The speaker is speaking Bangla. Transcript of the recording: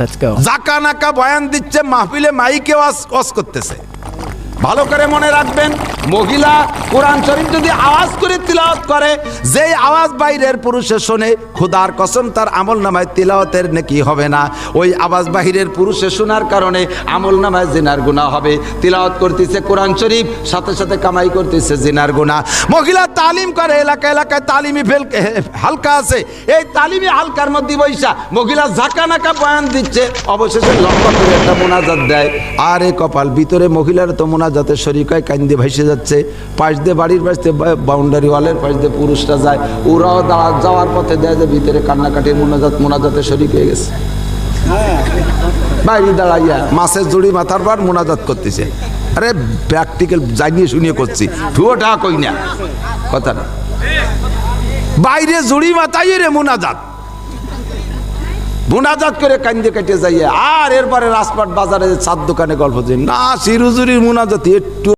Let's go. জাকা নাকা বয়ান দিচ্ছে, মাহফিলে মাইকে ওয়াজ করতেছে। ভালো করে মনে রাখবেন, মহিলা কোরআন শরীফ যদি আওয়াজ করে তিলাওয়াত করে, যেই আওয়াজ বাইরের পুরুষে শোনে, খোদার কসম তার আমল নামায় তিলাওয়াতের নেকি হবে না। ওই আওয়াজ বাহিরের পুরুষে শোনার কারণে আমল নামায় জিনার গুনাহ হবে। তিলাওয়াত করতেছে কোরআন শরীফ, সাথে সাথে কামাই করতেছে জিনার গুনাহ। মহিলা তালিম করে, এলাকায় এলাকায় তালিমি হালকা আছে, এই তালিমি হালকার মধ্যে বৈশা মহিলা ঝাঁকা নাকা বয়ান দিচ্ছে, অবশেষে লম্বা করে একটা মোনাজাত দেয়। আরে কপাল, ভিতরে মহিলার তো মোনাজাতে শরীক হয়, কান্দে ভাসে যাচ্ছে। পাশ দিয়ে বাড়ির পাশ দিয়ে বাউন্ডারি ওয়ালের পাশ দিয়ে পুরুষরা যায়, ওরাও যাওয়ার পথে দেয় যে ভিতরে কান্নাকাটির মোনাজাতে শরীক হয়ে গেছে। বাইরে দাঁড়াইয়া মাছের জুড়ি মাথার পর মোনাজাত করতেছে। আরে প্র্যাকটিক্যাল জানিয়ে শুনিয়ে করছি, ঠুয়োটা কই না কথা না। বাইরে জুড়ি মাথায় রে মোনাজাত করে কান্দে কেটে যাইয়া, আর এরপরে রাজপাট বাজারে চার দোকানে গল্প যে না, শিরুজুরির মোনাজাত একটু